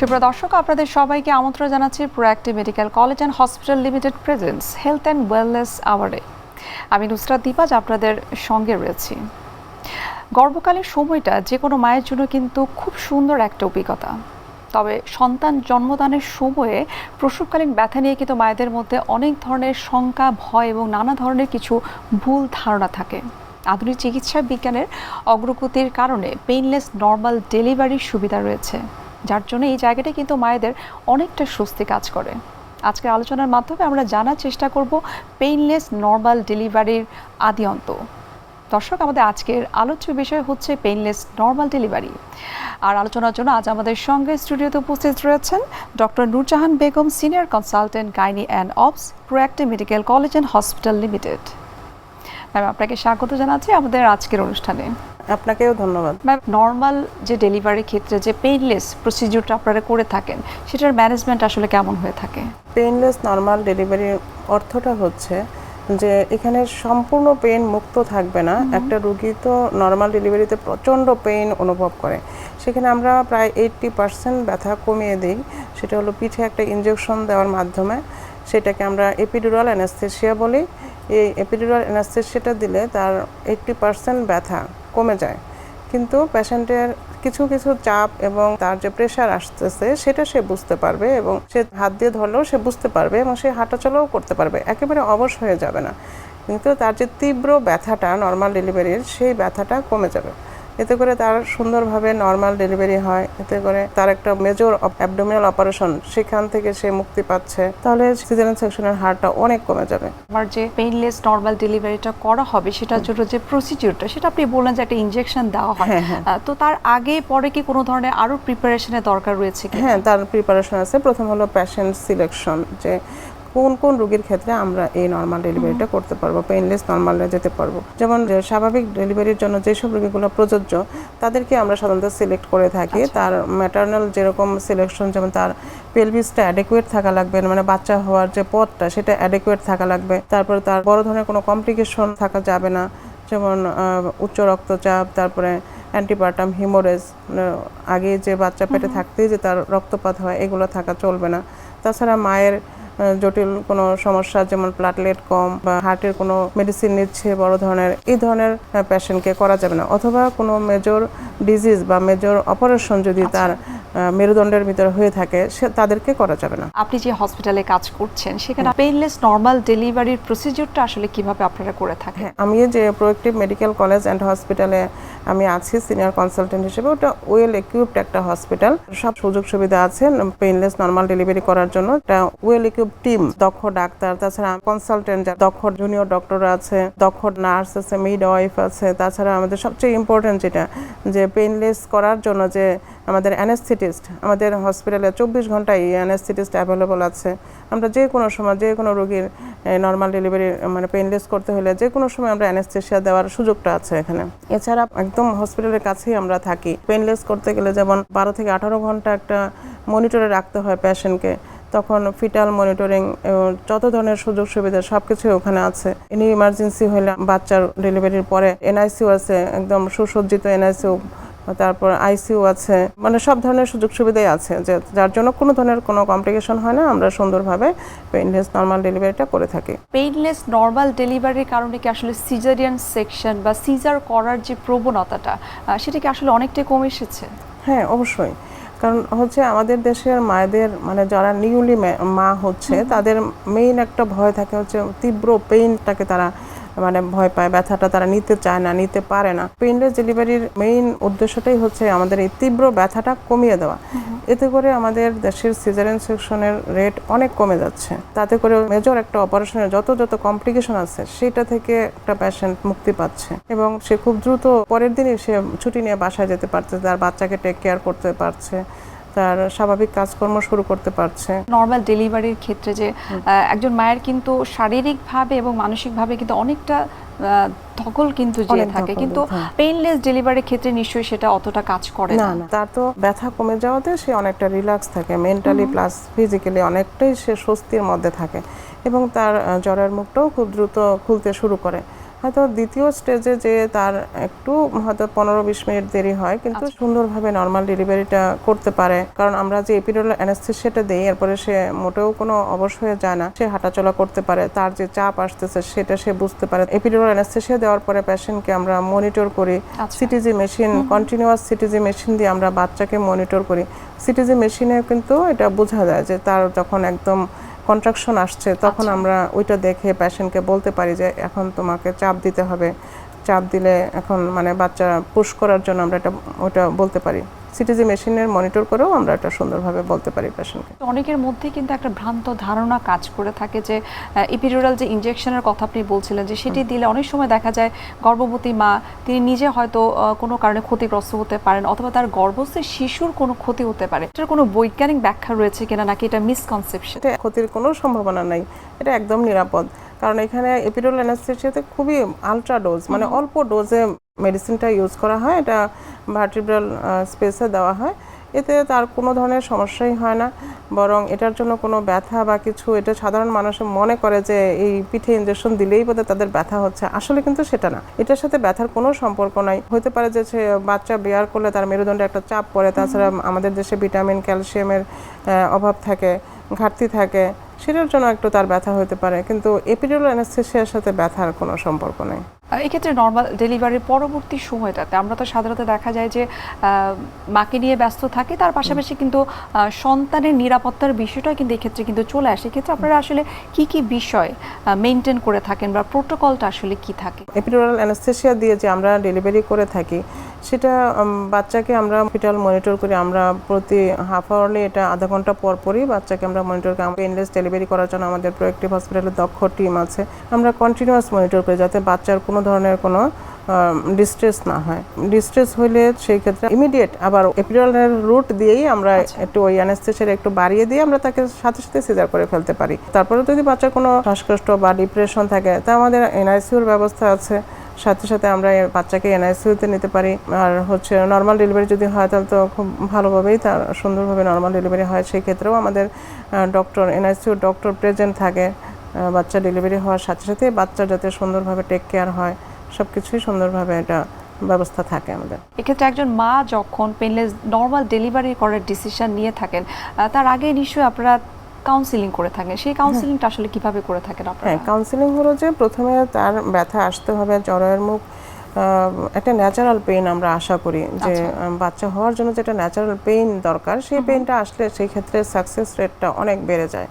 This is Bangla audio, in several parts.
সুপ্রিয় দর্শক, আপনাদের সবাইকে আমন্ত্রণ জানাচ্ছি proactive medical college and hospital limited presents health and wellness আওয়ারে। আমি নুসরাত দীপাজ আপনাদের সঙ্গে রয়েছি। গর্ভকালীন সময়টা যে কোনো মায়ের জন্য কিন্তু খুব সুন্দর একটা অভিজ্ঞতা। তবে সন্তান জন্মদানের সময়ে প্রসবকালীন ব্যথা নিয়ে কিন্তু মায়েদের মধ্যে অনেক ধরনের শঙ্কা, ভয় এবং নানা ধরনের কিছু ভুল ধারণা থাকে। আধুনিক চিকিৎসা বিজ্ঞানের অগ্রগতির কারণে পেইনলেস নর্মাল ডেলিভারির সুবিধা রয়েছে, যার জন্য এই জায়গাটা কিন্তু মায়েদের অনেকটা স্বস্তি কাজ করে। আজকের আলোচনার মাধ্যমে আমরা জানার চেষ্টা করব পেইনলেস নর্মাল ডেলিভারির আদি অন্ত। দর্শক, আমাদের আজকের আলোচ্য বিষয় হচ্ছে পেইনলেস নর্মাল ডেলিভারি। আর আলোচনার জন্য আজ আমাদের সঙ্গে স্টুডিওতে উপস্থিত রয়েছেন doctor Nurjahan Begum, senior consultant gynae and obs, proactive medical college and hospital limited. Ma'am, আপনাকে স্বাগত জানাচ্ছি আমাদের আজকের অনুষ্ঠানে। আপনাকেও ধন্যবাদ। ম্যাম, নর্মাল যে ডেলিভারির ক্ষেত্রে যে পেইনলেস প্রসিডিউরটা আপনারা করে থাকেন, সেটার ম্যানেজমেন্ট আসলে কেমন হয়ে থাকে? পেইনলেস নর্মাল ডেলিভারির অর্থটা হচ্ছে যে এখানে সম্পূর্ণ পেইন মুক্ত থাকবে না। একটা রুগী তো নর্মাল ডেলিভারিতে প্রচণ্ড পেইন অনুভব করে, সেখানে আমরা প্রায় 80% ব্যথা কমিয়ে দিই। সেটা হলো পিঠে একটা ইনজেকশন দেওয়ার মাধ্যমে, সেটাকে আমরা এপিডুরাল অ্যানাস্থেসিয়া বলি। এই এপিডুরাল অ্যানাস্থেসিয়াটা দিলে তার 80% ব্যথা কমে যায়। কিন্তু পেশেন্টের কিছু কিছু চাপ এবং তার যে প্রেশার আসতেছে সেটা সে বুঝতে পারবে, এবং সে হাত দিয়ে ধরলেও সে বুঝতে পারবে এবং সে হাঁটাচলাও করতে পারবে, একেবারে অবশ হয়ে যাবে না। কিন্তু তার যে তীব্র ব্যথাটা নর্মাল ডেলিভারির, সেই ব্যথাটা কমে যাবে। এতে করে তার সুন্দরভাবে নর্মাল ডেলিভারি হয়। এতে করে তার একটা মেজর অ্যাবডোমিনাল অপারেশন, সেখান থেকে সে মুক্তি পাচ্ছে। তাহলে সিজারিয়ান সেকশনের হারটা অনেক কমে যাবে। আমার যে পেইনলেস নর্মাল ডেলিভারিটা করা হবে, সেটার জন্য যে প্রসিডিউরটা, সেটা আপনি বললেন যে একটা ইনজেকশন দেওয়া হয়। তো তার আগে পরে কি কোনো ধরনের আরো প্রিপারেশনের দরকার রয়েছে কি? হ্যাঁ, তার প্রিপারেশন আছে। প্রথম হলো পেশেন্ট সিলেকশন, যে কোন কোন রোগীর ক্ষেত্রে আমরা এই নর্মাল ডেলিভারিটা করতে পারবো, পেইনলেস নর্মালে যেতে পারবো। যেমন যে স্বাভাবিক ডেলিভারির জন্য যেসব রোগীগুলো প্রযোজ্য, তাদেরকে আমরা সাধারণত সিলেক্ট করে থাকি। তার ম্যাটার্নাল যেরকম সিলেকশন, যেমন তার পেলভিসটা অ্যাডেকুয়েট থাকা লাগবে, মানে বাচ্চা হওয়ার যে পথটা সেটা অ্যাডেকুয়েট থাকা লাগবে। তারপরে তার বড় ধরনের কোনো কমপ্লিকেশন থাকা যাবে না, যেমন উচ্চ রক্তচাপ, তারপরে অ্যান্টিপার্টাম হিমোরেজ, আগে যে বাচ্চা পেটে থাকতেই যে তার রক্তপাত হয়, এগুলো থাকা চলবে না। তাছাড়া মায়ের জটিল কোনো সমস্যা, যেমন প্লাটলেট কম বা হার্টের কোনো মেডিসিন নিচ্ছে বড় ধরনের, এই ধরনের পেশেন্টকে করা যাবে না। অথবা কোনো মেজর ডিজিজ বা মেজর অপারেশন যদি তার মেরুদণ্ডের ভিতরে হয়ে থাকে, তাদেরকে করা যাবে না। আপনি যে হসপিটালে কাজ করছেন, সেখানে পেইনলেস নর্মাল ডেলিভারির প্রসিডিউরটা আসলে কিভাবে আপনারা করে থাকেন? আমি যে প্রোঅ্যাক্টিভ মেডিকেল কলেজ অ্যান্ড হসপিটালে আমি আছি সিনিয়র কনসালটেন্ট হিসেবে, ওটা ওয়েল ইকুইপড একটা হসপিটাল। সব সুযোগ সুবিধা আছে পেইনলেস নর্মাল ডেলিভারি করার জন্য। একটা ওয়েল ইকুইপড টিম, দক্ষ ডাক্তার, তাছাড়া কনসালটেন্ট, দক্ষ জুনিয়র ডক্টর আছে, দক্ষ নার্স আছে, মিডওয়াইফ আছে। তাছাড়া আমাদের সবচেয়ে ইম্পর্টেন্ট যেটা, যে পেইনলেস করার জন্য যে আমাদের অ্যানেস্থেটিস্ট, আমাদের হসপিটালে 24 ঘন্টায় অ্যানেস্থেটিস্ট অ্যাভেলেবল আছে। আমরা যে কোনো সময় যে কোনো রোগীর নর্মাল ডেলিভারি মানে পেইনলেস করতে হলে যে কোনো সময় আমরা অ্যানেস্থেসিয়া দেওয়ার সুযোগটা আছে এখানে। এছাড়া একদম হসপিটালের কাছেই আমরা থাকি। পেইনলেস করতে গেলে যেমন 12 থেকে 18 ঘন্টা একটা মনিটরে রাখতে হয় পেশেন্টকে, তখন ফিটাল মনিটরিং, যত ধরনের সুযোগ সুবিধা সব কিছুই ওখানে আছে। এনি ইমার্জেন্সি হলে বাচ্চার ডেলিভারির পরে এনআইসিউ আছে, একদম সুসজ্জিত এনআইসিউ, তারপর আইসিইউ আছে, মানে সব ধরনের সুযোগ সুবিধাই আছে, যে যার জন্য কোনো ধরনের কোনো কমপ্লিকেশন হয় না। আমরা সুন্দরভাবে পেইনলেস নর্মাল ডেলিভারিটা করে থাকি। পেইনলেস নর্মাল ডেলিভারির কারণে কি আসলে সিজারিয়ান সেকশন বা সিজার করার যে প্রবণতাটা, সেটা কি আসলে অনেকটাই কমে এসেছে? হ্যাঁ, অবশ্যই। কারণ হচ্ছে আমাদের দেশের মায়েদের, মানে যারা নিউলি মা হচ্ছে, তাদের মেইন একটা ভয় থাকে হচ্ছে তীব্র পেইনটাকে তারা মানে ভয় পায়, ব্যথাটা তারা নিতে চায় না, নিতে পারে না। পেইনলেস ডেলিভারির মেইন উদ্দেশ্যটাই হচ্ছে আমাদের এই তীব্র ব্যথাটা কমিয়ে দেওয়া। এতে করে আমাদের দেশের সিজারিয়ান সেকশনের রেট অনেক কমে যাচ্ছে। তাতে করে মেজর একটা অপারেশনের যত যত কমপ্লিকেশন আছে, সেটা থেকে একটা পেশেন্ট মুক্তি পাচ্ছে, এবং সে খুব দ্রুত পরের দিনই সে ছুটি নিয়ে বাসায় যেতে পারছে, তার বাচ্চাকে টেক কেয়ার করতে পারছে, তার স্বাভাবিক কাজকর্ম শুরু করতে পারছে। নর্মাল ডেলিভারির ক্ষেত্রে যে একজন মায়ের কিন্তু শারীরিকভাবে এবং মানসিকভাবে কিন্তু অনেকটা ধকল কিন্তু যে থাকে, কিন্তু পেইনলেস ডেলিভারির ক্ষেত্রে নিশ্চয়ই সেটা অতটা কাজ করে না। তার তো ব্যথা কমে যাওয়াতে সে অনেকটা রিল্যাক্স থাকে, মেন্টালি প্লাস ফিজিক্যালি অনেকটাই সে স্বস্তির মধ্যে থাকে, এবং তার জ্বরের মুখটাও খুব দ্রুত খুলতে শুরু করে। হয়তো দ্বিতীয় স্টেজে যে তার একটু হয়তো 15-20 মিনিট দেরি হয়, কিন্তু সুন্দরভাবে নর্মাল ডেলিভারিটা করতে পারে। কারণ আমরা যে এপিডুরাল অ্যানেস্থেসিয়াটা দেই, এরপরে সে মোটেও কোনো অবশ হয়ে যায় না, সে হাঁটাচলা করতে পারে, তার যে চাপ আসতেছে সেটা সে বুঝতে পারে। এপিডুরাল অ্যানেস্থেসিয়া দেওয়ার পরে পেশেন্টকে আমরা মনিটর করি, CTG machine, continuous CTG machine দিয়ে আমরা বাচ্চাকে মনিটর করি। সিটিজি মেশিনে কিন্তু এটা বোঝা যায় যে তার যখন একদম কন্ট্রাকশন আসছে, তখন আমরা ওইটা দেখে পেশেন্টকে বলতে পারি যে এখন তোমাকে চাপ দিতে হবে, চাপ দিলে এখন মানে বাচ্চা পুশ করার জন্য আমরা এটা ওটা বলতে পারি। সিটিজি মেশিনের মনিটর করেও আমরা এটা সুন্দরভাবে বলতে পারি পেশেন্টকে। অনেকের মধ্যে কিন্তু একটা ভ্রান্ত ধারণা কাজ করে থাকে যে এপিডুরাল যে ইনজেকশনের কথা আপনি বলছিলেন, যে সেটি দিলে অনেক সময় দেখা যায় গর্ভবতী মা তিনি নিজে হয়তো কোনো কারণে ক্ষতিগ্রস্ত হতে পারেন, অথবা তার গর্ভস্থ শিশুর কোনো ক্ষতি হতে পারে। এটার কোনো বৈজ্ঞানিক ব্যাখ্যা রয়েছে কিনা, নাকি এটা মিসকনসেপশন? এটা ক্ষতির কোনো সম্ভাবনা নাই, এটা একদম নিরাপদ। কারণ এখানে এপিডুরাল অ্যানেস্থেসিয়াতে খুবই আলট্রা ডোজ, মানে অল্প ডোজে মেডিসিনটা ইউজ করা হয়, এটা ভার্টিব্রাল স্পেসে দেওয়া হয়। এতে তার কোনো ধরনের সমস্যাই হয় না, বরং এটার জন্য কোনো ব্যথা বা কিছু, এটা সাধারণ মানুষ মনে করে যে এই পিঠে ইনজেকশন দিলেই বোধহয় তাদের ব্যথা হচ্ছে, আসলে কিন্তু সেটা না। এটার সাথে ব্যথার কোনো সম্পর্ক নাই। হতে পারে যে সে বাচ্চা বেয়ার করলে তার মেরুদণ্ডে একটা চাপ পড়ে, তাছাড়া আমাদের দেশে ভিটামিন ক্যালসিয়ামের অভাব থাকে, ঘাটতি থাকে, সেটার জন্য একটু তার ব্যথা হতে পারে, কিন্তু এপিডুরাল অ্যানেস্থেসিয়ার সাথে ব্যথার কোনো সম্পর্ক নেই। এক্ষেত্রে নর্মাল ডেলিভারির পরবর্তী সময়টাতে আমরা তো সাধারণত দেখা যায় যে মাকে নিয়ে ব্যস্ত থাকি, তার পাশাপাশি কিন্তু সন্তানের নিরাপত্তার বিষয়টা কিন্তু এক্ষেত্রে কিন্তু চলে আসে। এক্ষেত্রে আপনারা আসলে কি কি বিষয় মেনটেন করে থাকেন, বা প্রোটোকলটা আসলে কি থাকে? এপিডুরাল অ্যানেস্থেসিয়া দিয়ে যে আমরা ডেলিভারি করে থাকি, সেটা বাচ্চাকে আমরা হসপিটাল মনিটর করি। আমরা প্রতি হাফ আওয়ারলি, এটা আধা ঘন্টা পর পরই বাচ্চাকে আমরা মনিটর করি। পেইনলেস ডেলিভারি করার জন্য আমাদের প্রোঅ্যাক্টিভ হসপিটালের দক্ষ টিম আছে। আমরা কন্টিনিউয়াস মনিটর করি যাতে বাচ্চার কোনো ধরনের কোনো ডিস্ট্রেস না হয়। ডিস্ট্রেস হইলে সেই ক্ষেত্রে ইমিডিয়েট আবার এপিডুরালের রুট দিয়েই আমরা একটু ওই অ্যানেস্থেসিয়া একটু বাড়িয়ে দিয়ে আমরা তাকে সাথে সাথে সিজার করে ফেলতে পারি। তারপরে যদি বাচ্চার কোনো শ্বাসকষ্ট বা ডিপ্রেশন থাকে, তা আমাদের এনআইসিউর ব্যবস্থা আছে, সাথে সাথে আমরা বাচ্চাকে এনআইসিউতে নিতে পারি। আর হচ্ছে নর্মাল ডেলিভারি যদি হয় তাহলে তো খুব ভালোভাবেই তার সুন্দরভাবে নর্মাল ডেলিভারি হয়। সেই ক্ষেত্রেও আমাদের ডক্টর, এনআইসিউর ডক্টর প্রেজেন্ট থাকে বাচ্চা ডেলিভারি হওয়ার সাথে সাথে, বাচ্চা যাতে সুন্দরভাবে টেক কেয়ার হয়, সব কিছুই সুন্দরভাবে এটা ব্যবস্থা থাকে আমাদের। এক্ষেত্রে একজন মা যখন পেইনলেস নর্মাল ডেলিভারি করার ডিসিশন নিয়ে থাকেন, তার আগে নিশ্চয়ই আপনারা কাউন্সিলিং করে থাকেন। সেই কাউন্সিলিংটা আসলে কিভাবে করে থাকেন আপনারা? হ্যাঁ, কাউন্সিলিং হলো যে প্রথমে তার ব্যথা আসতে হবে, জরায়ুর মুখ, একটা ন্যাচারাল পেইন আমরা আশা করি যে বাচ্চা হওয়ার জন্য যেটা ন্যাচারাল পেইন দরকার, সেই পেইনটা আসলে সেই ক্ষেত্রে সাকসেস রেটটা অনেক বেড়ে যায়।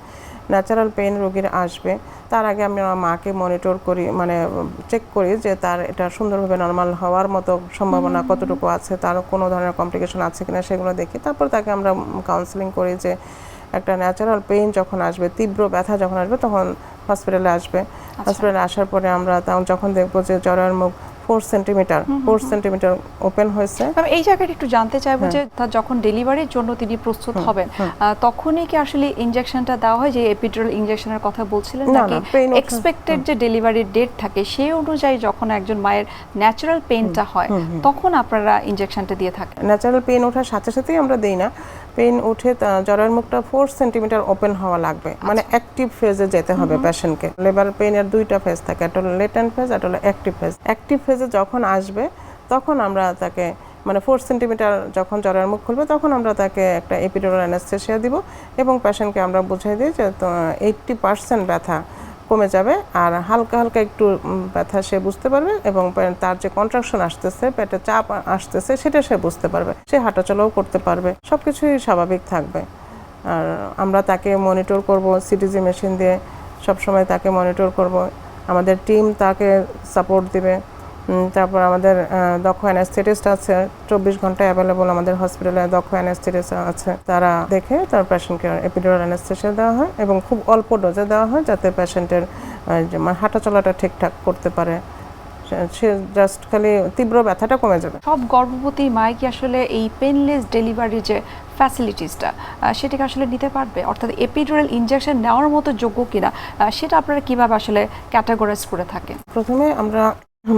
ন্যাচারাল পেইন রোগীর আসবে, তার আগে আমি আমার মাকে মনিটর করি, মানে চেক করি যে তার এটা সুন্দরভাবে নর্মাল হওয়ার মতো সম্ভাবনা কতটুকু আছে, তার কোনো ধরনের কমপ্লিকেশন আছে কিনা সেগুলো দেখি। তারপর তাকে আমরা কাউন্সিলিং করি যে একটা ন্যাচারাল পেইন যখন আসবে, তীব্র ব্যথা যখন আসবে, তখন হসপিটালে আসবে। হসপিটালে আসার পরে আমরা যখন দেখবো যে জরায়ুর মুখ 4 সেন্টিমিটার ওপেন হয়েছে। এই জায়গাটা একটু জানতে চাইবো যে তার যখন ডেলিভারির জন্য তিনি প্রস্তুত হবেন, তখনই কি আসলে ইনজেকশনটা দেওয়া হয়, যে এপিডুরাল ইনজেকশনের কথা বলছিলেন, নাকি এক্সপেক্টেড যে ডেলিভারির ডেট থাকে সেই অনুযায়ী যখন একজন মায়ের ন্যাচারাল পেইনটা হয় তখন আপনারা ইনজেকশনটা দিয়ে থাকেন? ন্যাচারাল পেইন ওঠার সাথে সাথেই আমরা দেই না, পেইন উঠে জরায়ুর মুখটা 4 সেন্টিমিটার ওপেন হওয়া লাগবে, মানে অ্যাক্টিভ ফেজে যেতে হবে পেশেন্টকে। লেবার পেইনের দুইটা ফেজ থাকে, একটা হলো লেটেন্ট ফেজ, একটা হলো অ্যাক্টিভ ফেজ। অ্যাক্টিভ ফেজে যখন আসবে তখন আমরা তাকে, মানে 4 সেন্টিমিটার যখন জরায়ুর মুখ খুলবে, তখন আমরা তাকে একটা এপিডুরাল অ্যানেস্থেসিয়া দিব, এবং পেশেন্টকে আমরা বুঝিয়ে দিই যে 80% ব্যথা কমে যাবে, আর হালকা হালকা একটু ব্যথা সে বুঝতে পারবে, এবং তার যে কন্ট্রাকশন আসতেছে, পেটে চাপ আসতেছে, সেটা সে বুঝতে পারবে, সে হাঁটাচলাও করতে পারবে, সব কিছুই স্বাভাবিক থাকবে। আর আমরা তাকে মনিটর করব সিটিজি মেশিন দিয়ে, সবসময় তাকে মনিটর করব। আমাদের টিম তাকে সাপোর্ট দিবে। তারপর আমাদের দক্ষ অ্যানেস্থেটিস্ট আছে, 24 ঘন্টা অ্যাভেলেবল আমাদের হসপিটালে দক্ষ অ্যানেস্থেটিস্ট আছে, তারা দেখে তার পেশেন্টকে এপিডুরাল অ্যানেস্থেসিয়া দেওয়া হয়, এবং খুব অল্প ডোজে দেওয়া হয় যাতে পেশেন্টের হাঁটাচলাটা ঠিকঠাক করতে পারে, সে জাস্ট খালি তীব্র ব্যথাটা কমে যাবে। সব গর্ভবতী মাই কি আসলে এই পেইনলেস ডেলিভারি যে ফ্যাসিলিটিসটা সেটাকে আসলে নিতে পারবে, অর্থাৎ এপিডুরাল ইনজেকশন নেওয়ার মতো যোগ্য কিনা, সেটা আপনারা কিভাবে আসলে ক্যাটাগরাইজ করে থাকেন? প্রথমে আমরা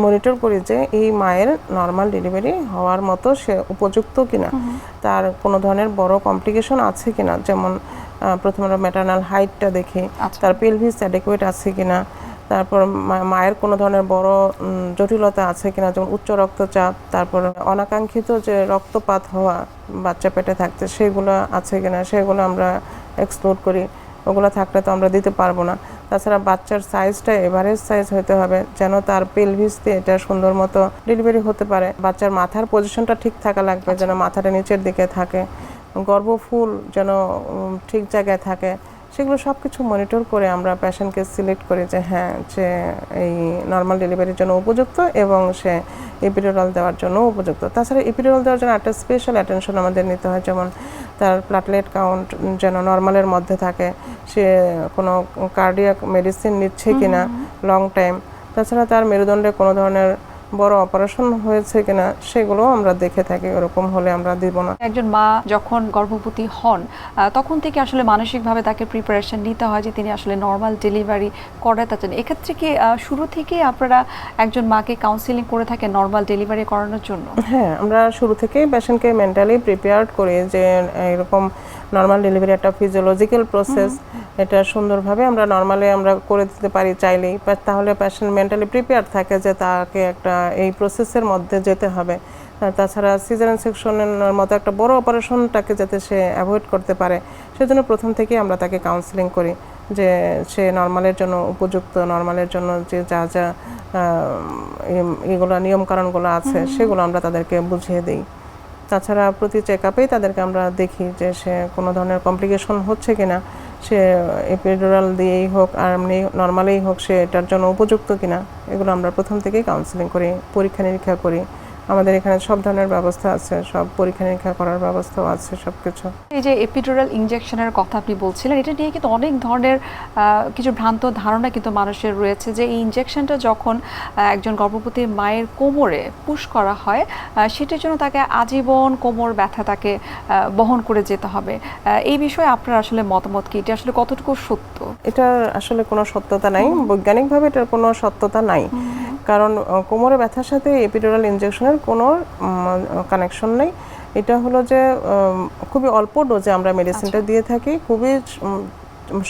মনিটর করি যে এই মায়ের নর্মাল ডেলিভারি হওয়ার মতো সে উপযুক্ত কিনা, তার কোনো ধরনের বড় কমপ্লিকেশন আছে কিনা, যেমন প্রথমে আমরা ম্যাটারনাল হাইটটা দেখি, তার পেলভিস অ্যাডেকুয়েট আছে কিনা, তারপর মায়ের কোনো ধরনের বড় জটিলতা আছে কিনা, যেমন উচ্চ রক্তচাপ, তারপর অনাকাঙ্ক্ষিত যে রক্তপাত হওয়া বাচ্চা পেটে থাকতে সেগুলো আছে কিনা, সেগুলো আমরা এক্সক্লুড করি। ওগুলো থাকলে তো আমরা দিতে পারবো না। তাছাড়া বাচ্চার সাইজটা এভারেজ সাইজ হতে হবে, যেন তার পেলভিস দিয়ে এটা সুন্দর মতো ডেলিভারি হতে পারে। বাচ্চার মাথার পজিশনটা ঠিক থাকা লাগবে, যেন মাথাটা নিচের দিকে থাকে, গর্ভফুল যেন ঠিক জায়গায় থাকে। সেগুলো সব কিছু মনিটর করে আমরা পেশেন্টকে সিলেক্ট করি যে হ্যাঁ, সে এই নর্মাল ডেলিভারির জন্য উপযুক্ত এবং সে এপিডুরাল দেওয়ার জন্য উপযুক্ত। তাছাড়া এপিডুরাল দেওয়ার জন্য একটা স্পেশাল অ্যাটেনশন আমাদের নিতে হয়, যেমন তার প্লাটলেট কাউন্ট যেন নর্মালের মধ্যে থাকে, সে কোনো কার্ডিয়াক মেডিসিন নিচ্ছে কিনা লং টাইম, তাছাড়া তার মেরুদণ্ডে কোনো ধরনের বড় অপারেশন হয়েছে কিনা সেগুলো আমরা দেখে থাকি। ওরকম হলে আমরা দিব না। একজন মা যখন গর্ভবতী হন তখন থেকে আসলে মানসিকভাবে তাকে প্রিপারেশন নিতে হয় যে তিনি আসলে নর্মাল ডেলিভারি করাতে চান। এক্ষেত্রে কি শুরু থেকেই আপনারা একজন মাকে কাউন্সিলিং করে থাকেন নর্মাল ডেলিভারি করানোর জন্য? হ্যাঁ, আমরা শুরু থেকেই পেশেন্টকে মেন্টালি প্রিপেয়ার্ড করি যে এরকম নর্মাল ডেলিভারি একটা ফিজিওলজিক্যাল প্রসেস, এটা সুন্দরভাবে আমরা নর্মালি আমরা করে দিতে পারি চাইলেই। তাহলে পেশেন্ট মেন্টালি প্রিপেয়ার থাকে যে তাকে একটা এই প্রসেসের মধ্যে যেতে হবে। তাছাড়া সিজারিয়ান সেকশনের মতো একটা বড় অপারেশনটাকে যাতে সে অ্যাভয়েড করতে পারে, সেজন্য প্রথম থেকেই আমরা তাকে কাউন্সিলিং করি যে সে নর্মালের জন্য উপযুক্ত, নর্মালের জন্য যে যা যা এগুলো নিয়মকানুনগুলো আছে সেগুলো আমরা তাদেরকে বুঝিয়ে দিই। তাছাড়া প্রতি চেক আপেই তাদেরকে আমরা দেখি যে সে কোনো ধরনের কমপ্লিকেশন হচ্ছে কিনা, সে এপিডুরাল দিয়েই হোক আর এমনি নর্মালেই হোক সে এটার জন্য উপযুক্ত কিনা, এগুলো আমরা প্রথম থেকেই কাউন্সিলিং করি, পরীক্ষা নিরীক্ষা করি। আমাদের এখানে সব ধরনের ব্যবস্থা আছে, সব পরীক্ষা নিরীক্ষা করার ব্যবস্থাও আছে, সব কিছু। এই যে এপিডুরাল ইনজেকশনের কথা আপনি বলছিলেন, এটা নিয়ে কিন্তু অনেক ধরনের কিছু ভ্রান্ত ধারণা কিন্তু মানুষের রয়েছে যে এই ইনজেকশনটা যখন একজন গর্ভবতী মায়ের কোমরে পুশ করা হয় সেটার জন্য তাকে আজীবন কোমর ব্যথা তাকে বহন করে যেতে হবে। এই বিষয়ে আপনার আসলে মতামত কি? এটা আসলে কতটুকু সত্য? এটার আসলে কোনো সত্যতা নাই, বৈজ্ঞানিকভাবে এটার কোনো সত্যতা নাই। কারণ কোমরে ব্যথার সাথে এপিডুরাল ইনজেকশনের কোনো কানেকশন নেই। এটা হলো যে খুবই অল্প ডোজে আমরা মেডিসিনটা দিয়ে থাকি, খুবই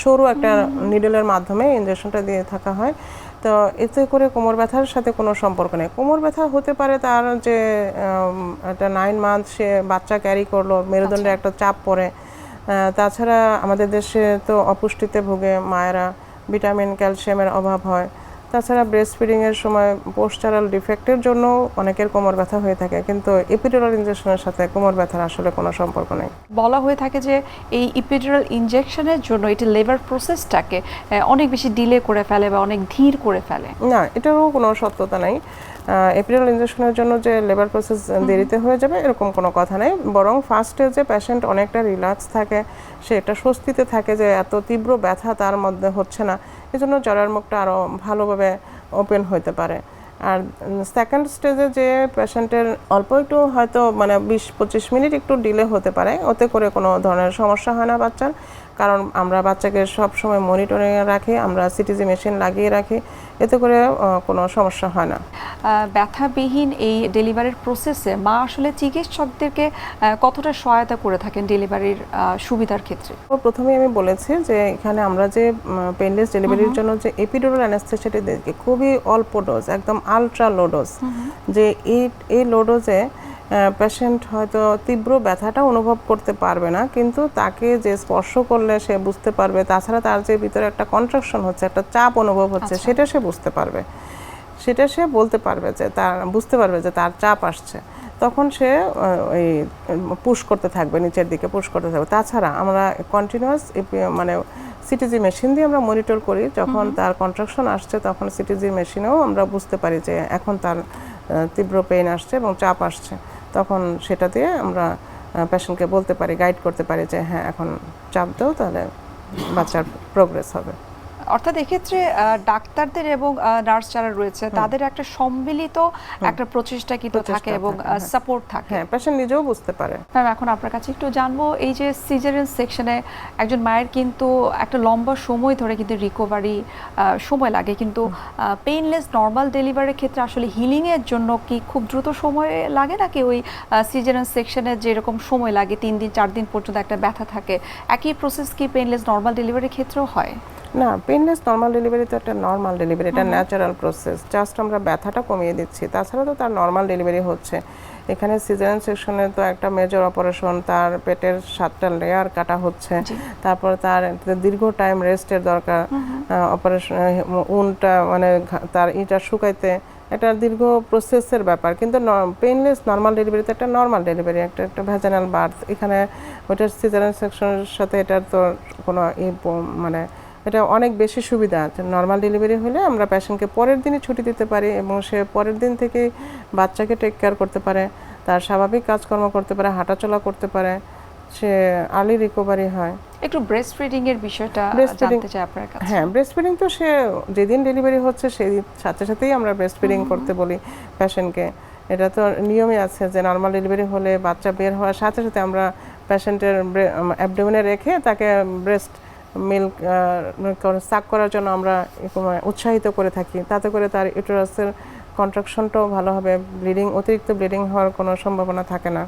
সরু একটা নিডলের মাধ্যমে ইনজেকশনটা দিয়ে থাকা হয়। তো এতে করে কোমর ব্যথার সাথে কোনো সম্পর্ক নেই। কোমর ব্যথা হতে পারে তার যে একটা 9 মান্থ সে বাচ্চা ক্যারি করলো, মেরুদণ্ডে একটা চাপ পড়ে। তাছাড়া আমাদের দেশে তো অপুষ্টিতে ভোগে মায়েরা, ভিটামিন ক্যালসিয়ামের অভাব হয়। তাছাড়া ব্রেস্ট ফিডিংয়ের সময় পোস্টারাল ডিফেক্টের জন্য অনেকের কোমর ব্যথা হয়ে থাকে, কিন্তু এপিডুরাল ইনজেকশনের সাথে কোমর ব্যথার আসলে কোনো সম্পর্ক নেই। বলা হয়ে থাকে যে এই এপিডুরাল ইনজেকশনের জন্য এটি লেবার প্রসেসটাকে অনেক বেশি ডিলে করে ফেলে বা অনেক ধীর করে ফেলে। না, এটারও কোনো সত্যতা নাই। এপিডুরাল ইনজেকশনের জন্য যে লেবার প্রসেস দেরিতে হয়ে যাবে এরকম কোনো কথা নেই, বরং ফার্স্ট স্টেজে পেশেন্ট অনেকটা রিল্যাক্স থাকে, সে একটা স্বস্তিতে থাকে যে এত তীব্র ব্যথা তার মধ্যে হচ্ছে না, এজন্য জ্বরের মুখটা আরও ভালোভাবে ওপেন হতে পারে। আর সেকেন্ড স্টেজে যে পেশেন্টের অল্প একটু হয়তো মানে 20-25 মিনিট একটু ডিলে হতে পারে, ওতে করে কোনো ধরনের সমস্যা হয় না বাচ্চার। কারণ আমরা বাচ্চাকে সব সময় মনিটরিংয়ে রাখি, আমরা সিটিজি মেশিন লাগিয়ে রাখি, এতে করে কোনো সমস্যা হয় না। ব্যথাবিহীন এই ডেলিভারির প্রসেসে মা আসলে চিকিৎসকদেরকে কতটা সহায়তা করে থাকেন ডেলিভারির সুবিধার ক্ষেত্রে? প্রথমেই আমি বলেছি যে এখানে আমরা যে পেইনলেস ডেলিভারির জন্য যে এপিডুরাল অ্যানেস্থেসিয়াটি দিই খুবই অল্প ডোজ, একদম আলট্রা লো ডোজ, যে এই লো ডোজে পেশেন্ট হয়তো তীব্র ব্যথাটা অনুভব করতে পারবে না, কিন্তু তাকে যে স্পর্শ করলে সে বুঝতে পারবে। তাছাড়া তার যে ভিতরে একটা কন্ট্রাকশন হচ্ছে, একটা চাপ অনুভব হচ্ছে, সেটা সে বুঝতে পারবে, সেটা সে বলতে পারবে যে তার বুঝতে পারবে যে তার চাপ আসছে, তখন সে ওই পুশ করতে থাকবে, নিচের দিকে পুশ করতে থাকবে। তাছাড়া আমরা কন্টিনিউয়াস মানে সিটিজি মেশিন দিয়ে আমরা মনিটর করি, যখন তার কন্ট্রাকশন আসছে তখন সিটিজি মেশিনেও আমরা বুঝতে পারি যে এখন তার তীব্র পেইন আসছে এবং চাপ আসছে, তখন সেটা দিয়ে আমরা পেশেন্টকে বলতে পারি, গাইড করতে পারি যে হ্যাঁ এখন চাপ দাও, তাহলে বাচ্চার প্রোগ্রেস হবে। অর্থাৎ এক্ষেত্রে ডাক্তারদের এবং নার্স যারা রয়েছে তাদের একটা সম্মিলিত একটা প্রচেষ্টা কিন্তু থাকে এবং সাপোর্ট থাকে। হ্যাঁ, পেশেন্ট নিজেও বুঝতে পারে। ম্যাম, এখন আপনার কাছে একটু জানবো, এই যে সিজারিয়ান সেকশনে একজন মায়ের কিন্তু একটা লম্বা সময় ধরে কিন্তু রিকভারি সময় লাগে, কিন্তু পেইনলেস নর্মাল ডেলিভারির ক্ষেত্রে আসলে হিলিংয়ের জন্য কি খুব দ্রুত সময় লাগে, নাকি ওই সিজারিয়ান সেকশনে যেরকম সময় লাগে 3 দিন 4 দিন পর্যন্ত একটা ব্যথা থাকে, একই প্রসেস কি পেইনলেস নর্মাল ডেলিভারির ক্ষেত্রেও হয়? না, পেইনলেস নর্মাল ডেলিভারি তো একটা নর্মাল ডেলিভারি, এটা ন্যাচারাল প্রসেস, জাস্ট আমরা ব্যথাটা কমিয়ে দিচ্ছি, তাছাড়া তো তার নর্মাল ডেলিভারি হচ্ছে। এখানে সিজারিয়ান সেকশনে তো একটা মেজর অপারেশন, তার পেটের 7টা লেয়ার কাটা হচ্ছে, তারপর তার দীর্ঘ টাইম রেস্টের দরকার, অপারেশন উনটা মানে তার ইটা শুকাইতে একটা দীর্ঘ প্রসেসের ব্যাপার। কিন্তু পেইনলেস নর্মাল ডেলিভারিতে একটা নর্মাল ডেলিভারি, একটা ভ্যাজানাল বার্থ, এখানে ওইটার সিজারিয়ান সেকশনের সাথে এটার তো কোনো মানে এটা অনেক বেশি সুবিধা আছে। নর্মাল ডেলিভারি হলে আমরা পেশেন্টকে পরের দিনই ছুটি দিতে পারি এবং সে পরের দিন থেকেই বাচ্চাকে টেক কেয়ার করতে পারে, তার স্বাভাবিক কাজকর্ম করতে পারে, হাঁটাচলা করতে পারে, সে আর্লি রিকভারি হয়। একটু ব্রেস্ট ফিডিং এর বিষয়টা জানতে চাই আপনার কাছে। হ্যাঁ, ব্রেস্ট ফিডিং তো সে যেদিন ডেলিভারি হচ্ছে সেই সাথে সাথেই আমরা ব্রেস্ট ফিডিং করতে বলি পেশেন্টকে। এটা তো নিয়মই আছে যে নর্মাল ডেলিভারি হলে বাচ্চা বের হওয়ার সাথে সাথে আমরা পেশেন্টের অ্যাবডোমেনে রেখে তাকে ব্রেস্ট মিল্ক সাক করার জন্য আমরা উৎসাহিত করে থাকি, তাতে করে তার ইউটেরাসের কন্ট্রাকশনটাও ভালো হবে, অতিরিক্ত ব্লিডিং হওয়ার কোনো সম্ভাবনা থাকে না।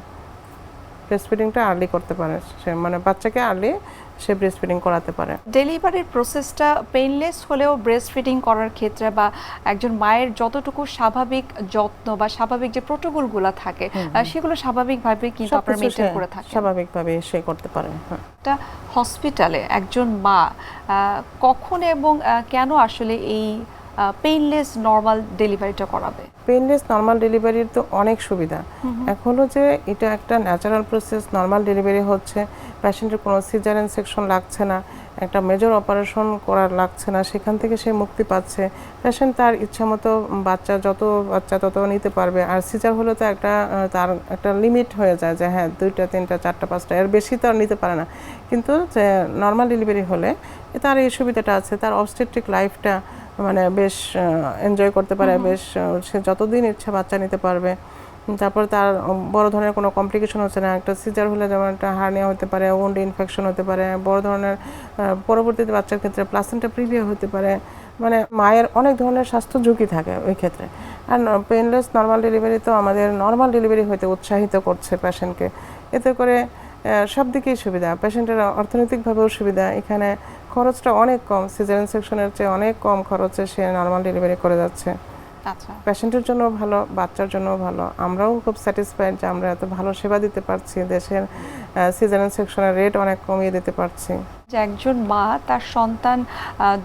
ব্রেস্ট ফিডিংটা আর্লি করতে পারে সে, মানে বাচ্চাকে আর্লি সে ব্রেস্ট ফিডিং করাতে পারে। ডেলিভারির প্রসেসটা পেইনলেস হলেও ব্রেস্ট ফিডিং করার ক্ষেত্রে বা একজন মায়ের যতটুকু স্বাভাবিক যত্ন বা স্বাভাবিক যে প্রোটোকলগুলো থাকে সেগুলো স্বাভাবিকভাবে কিন্তু আপনারা মেইনটেইন করে থাকেন। স্বাভাবিকভাবে সে করতে পারে। একটা হসপিটালে একজন মা কখন এবং কেন আসলে এই পেইনলেস নর্মাল ডেলিভারিটা করাবে? পেইনলেস নর্মাল ডেলিভারির তো অনেক সুবিধা। এখনো যে এটা একটা ন্যাচারাল প্রসেস, নর্মাল ডেলিভারি হচ্ছে, পেশেন্টের কোনো সিজারিয়ান সেকশন লাগছে না, একটা মেজর অপারেশন করার লাগছে না, সেখান থেকে সে মুক্তি পাচ্ছে। পেশেন্ট তার ইচ্ছা মতো বাচ্চা তত নিতে পারবে। আর সিজার হলে তো তার একটা লিমিট হয়ে যায় যে হ্যাঁ 2টা 3টা 4টা 5টা, এর বেশি তো আর নিতে পারে না। কিন্তু যে নর্মাল ডেলিভারি হলে তার এই সুবিধাটা আছে, তার অবস্টেট্রিক লাইফটা মানে বেশ এনজয় করতে পারে, বেশ সে যতদিন ইচ্ছা বাচ্চা নিতে পারবে। তারপর তার বড় ধরনের কোনো কমপ্লিকেশন হচ্ছে না। একটা সিজার হলে যেমন একটা হার্নিয়া হতে পারে, ওন্ড ইনফেকশন হতে পারে, বড় ধরনের পরবর্তীতে বাচ্চার ক্ষেত্রে প্লাসেন্টা প্রিভিয়া হতে পারে, মানে মায়ের অনেক ধরনের স্বাস্থ্য ঝুঁকি থাকে ওই ক্ষেত্রে। আর পেইনলেস নর্মাল ডেলিভারি তো আমাদের নর্মাল ডেলিভারি হতে উৎসাহিত করছে পেশেন্টকে, এতে করে সব দিকেই সুবিধা, পেশেন্টের অর্থনৈতিকভাবেও সুবিধা। এখানে খরচটা অনেক কম, সিজারিয়ান সেকশনের চেয়ে অনেক কম খরচে সে নর্মাল ডেলিভারি করে যাচ্ছে। আচ্ছা, পেশেন্টের জন্য ভালো, বাচ্চার জন্য ভালো, আমরাও খুব স্যাটিসফাইড যে আমরা এত ভালো সেবা দিতে পারছি, দেশের সিজারিয়ান সেকশনের রেট অনেক কমিয়ে দিতে পারছি। যে একজন মা তার সন্তান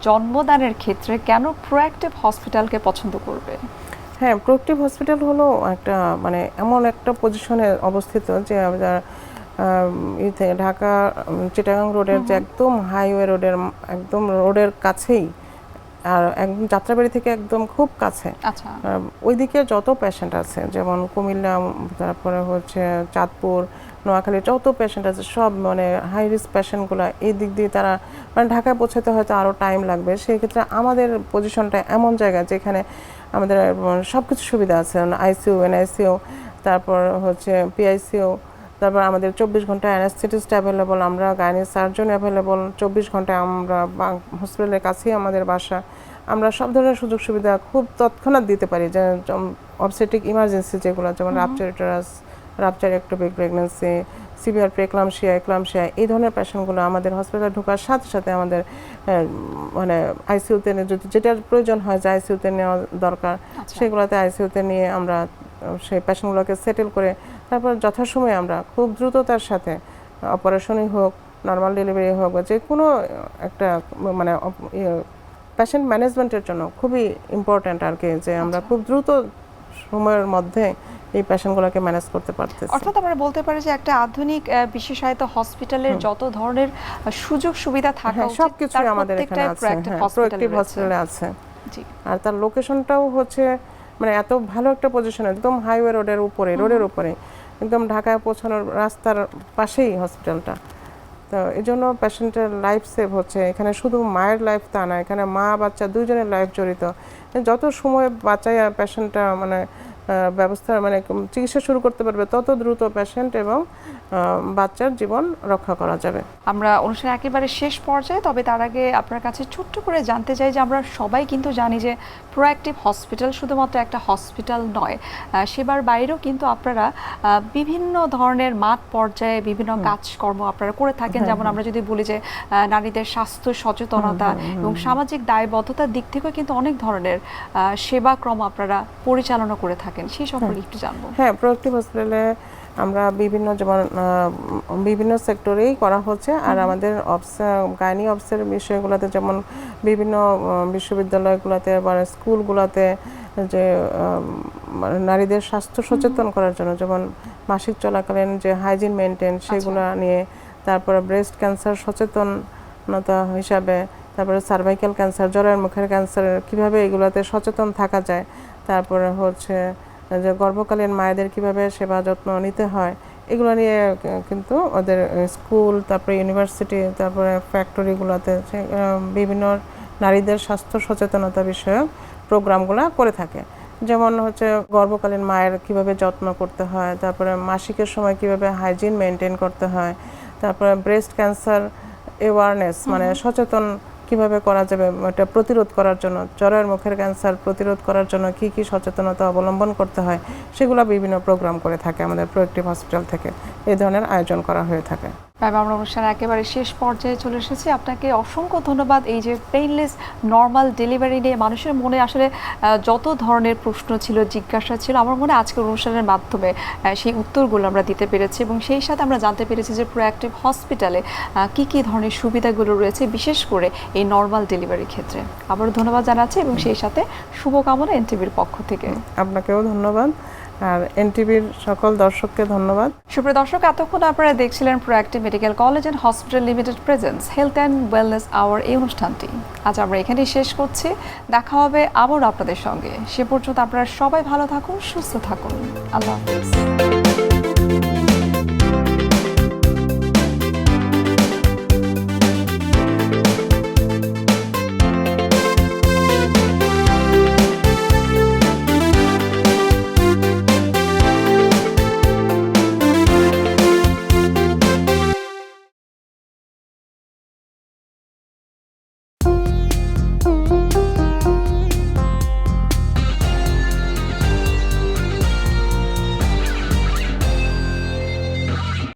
জন্মদানের ক্ষেত্রে কেন প্রোঅ্যাক্টিভ হসপিটালকে পছন্দ করবে? হ্যাঁ, প্রোঅ্যাক্টিভ হসপিটাল হলো একটা মানে এমন একটা পজিশনে অবস্থিত যে ঢাকা চিটাগাং রোডের যে একদম হাইওয়ে রোডের একদম রোডের কাছেই, আর একদম যাত্রাবাড়ি থেকে একদম খুব কাছে। আচ্ছা, ওইদিকে যত পেশেন্ট আছে, যেমন কুমিল্লা, তারপরে হচ্ছে চাঁদপুর, নোয়াখালী, যত পেশেন্ট আছে সব মানে হাই রিস্ক পেশেন্টগুলো এই দিক দিয়ে তারা মানে ঢাকায় পৌঁছাতে হয়তো আরও টাইম লাগবে। সেই ক্ষেত্রে আমাদের পজিশনটা এমন জায়গা যেখানে আমাদের সব কিছু সুবিধা আছে, আইসিইউ, এনআইসিইউ, তারপর হচ্ছে পিআইসিইউ, তারপর আমাদের 24 ঘন্টা অ্যানেস্থেটিস্ট অ্যাভেলেবল, আমরা গাইনি সার্জন অ্যাভেলেবল, 24 ঘন্টায় আমরা হসপিটালের কাছেই আমাদের বাসা। আমরা সব ধরনের সুযোগ সুবিধা খুব তৎক্ষণাৎ দিতে পারি, যে অবস্টেট্রিক ইমার্জেন্সি যেগুলো, যেমন rupture uterus, rupture ectopic pregnancy, severe preeclampsia, eclampsia, এই ধরনের পেশেন্টগুলো আমাদের হসপিটালে ঢোকার সাথে সাথে আমাদের মানে আইসিইউতে যদি যেটার প্রয়োজন হয় যে আইসিইউতে নেওয়া দরকার, সেগুলোতে আইসিইউতে নিয়ে আমরা সেই পেশেন্টগুলোকে সেটেল করে তারপর যথাসময়ে আমরা খুব দ্রুততার সাথে অপারেশনই হোক, নর্মাল ডেলিভারি হোক, বা যে কোনো একটা মানে পেশেন্ট ম্যানেজমেন্টের জন্য খুবই ইম্পর্ট্যান্ট আর কি, যে আমরা খুব দ্রুত সময়ের মধ্যে এই পেশেন্টগুলোকে ম্যানেজ করতে পারতেছি। অর্থাৎ আমরা বলতে পারি যে একটা আধুনিক বিশেষায়িত হসপিটালের যত ধরনের সুযোগ সুবিধা থাকা উচিত সবকিছুই আমাদের এখানে আছে, প্রোঅ্যাক্টিভ হসপিটালে আছে। জি, আর তার লোকেশনটাও হচ্ছে মানে এত ভালো একটা পজিশন, একদম হাইওয়ে রোডের উপরে, একদম ঢাকায় পৌঁছানোর রাস্তার পাশেই হসপিটালটা। তো এই জন্য পেশেন্টের লাইফ সেভ হচ্ছে। এখানে শুধু মায়ের লাইফ তা না, এখানে মা বাচ্চা দুইজনের লাইফ জড়িত। যত সময় বাঁচায় পেশেন্টটা মানে ব্যবস্থা মানে চিকিৎসা শুরু করতে পারবে, তত দ্রুত পেশেন্ট এবং বাচ্চার জীবন রক্ষা করা যাবে। আমরা অনুষ্ঠানের একেবারে শেষ পর্যায়ে, তবে তার আগে আপনার কাছে ছোট্ট করে জানতে চাই যে আমরা সবাই কিন্তু জানি যে প্রোঅ্যাক্টিভ হসপিটাল শুধুমাত্র একটা হসপিটাল নয়, সেবার বাইরেও কিন্তু আপনারা বিভিন্ন ধরনের মাঠ পর্যায়ে বিভিন্ন কাজকর্ম আপনারা করে থাকেন। যেমন আমরা যদি বলি যে নারীদের স্বাস্থ্য সচেতনতা এবং সামাজিক দায়বদ্ধতার দিক থেকেও কিন্তু অনেক ধরনের সেবাক্রম আপনারা পরিচালনা করে থাকেন, সেই সম্পর্কে একটু জানবো। হ্যাঁ, প্রোঅ্যাক্টিভ হসপিটালে আমরা বিভিন্ন যেমন বিভিন্ন সেক্টরেই করা হচ্ছে। আর আমাদের গাইনি অফিসের বিষয়গুলোতে যেমন বিভিন্ন বিশ্ববিদ্যালয়গুলোতে বা স্কুলগুলোতে যে নারীদের স্বাস্থ্য সচেতন করার জন্য, যেমন মাসিক চলাকালীন যে হাইজিন মেনটেন সেগুলো নিয়ে, তারপরে ব্রেস্ট ক্যান্সার সচেতনতা হিসাবে, তারপরে সার্ভাইকাল ক্যান্সার, জরায়ুর মুখের ক্যান্সার কীভাবে এগুলোতে সচেতন থাকা যায়, তারপরে হচ্ছে যে গর্ভকালীন মায়েদের কিভাবে সেবা যত্ন নিতে হয়, এগুলো নিয়ে কিন্তু ওদের স্কুল, তারপরে ইউনিভার্সিটি, তারপরে ফ্যাক্টরিগুলোতে বিভিন্ন নারীদের স্বাস্থ্য সচেতনতা বিষয়ক প্রোগ্রামগুলো করে থাকে। যেমন হচ্ছে গর্ভকালীন মায়ের কিভাবে যত্ন করতে হয়, তারপরে মাসিকের সময় কিভাবে হাইজিন মেনটেন করতে হয়, তারপরে ব্রেস্ট ক্যান্সার অ্যাওয়ারনেস মানে সচেতন কিভাবে করা যাবে এটা প্রতিরোধ করার জন্য, জরায়ুর মুখের ক্যান্সার প্রতিরোধ করার জন্য কি কি সচেতনতা অবলম্বন করতে হয়, সেগুলো বিভিন্ন প্রোগ্রাম করে থাকে আমাদের প্রোঅ্যাক্টিভ হসপিটাল থেকে। এই ধরনের আয়োজন করা হয়ে থাকে। ম্যাম, আমরা অনুষ্ঠান একেবারে শেষ পর্যায়ে চলে এসেছি। আপনাকে অসংখ্য ধন্যবাদ। এই যে পেইনলেস নর্মাল ডেলিভারি নিয়ে মানুষের মনে আসলে যত ধরনের প্রশ্ন ছিল, জিজ্ঞাসা ছিল, আমার মনে আজকের অনুষ্ঠানের মাধ্যমে সেই উত্তরগুলো আমরা দিতে পেরেছি এবং সেই সাথে আমরা জানতে পেরেছি যে প্রোঅ্যাক্টিভ হসপিটালে কি কি ধরনের সুবিধাগুলো রয়েছে, বিশেষ করে এই নর্মাল ডেলিভারির ক্ষেত্রে। আবারও ধন্যবাদ জানাচ্ছি এবং সেই সাথে শুভকামনা এনটিভির পক্ষ থেকে। আপনাকেও ধন্যবাদ, আর এনটিভির সকল দর্শককে ধন্যবাদ। সুপ্রিয় দর্শক, এতক্ষণ আপনারা দেখছিলেন proactive medical college and hospital limited presents health and wellness hour এই অনুষ্ঠানটি। আজ আমরা এখানেই শেষ করছি। দেখা হবে আবার আপনাদের সঙ্গে। সে পর্যন্ত আপনারা সবাই ভালো থাকুন, সুস্থ থাকুন। আল্লাহ হাফেজ।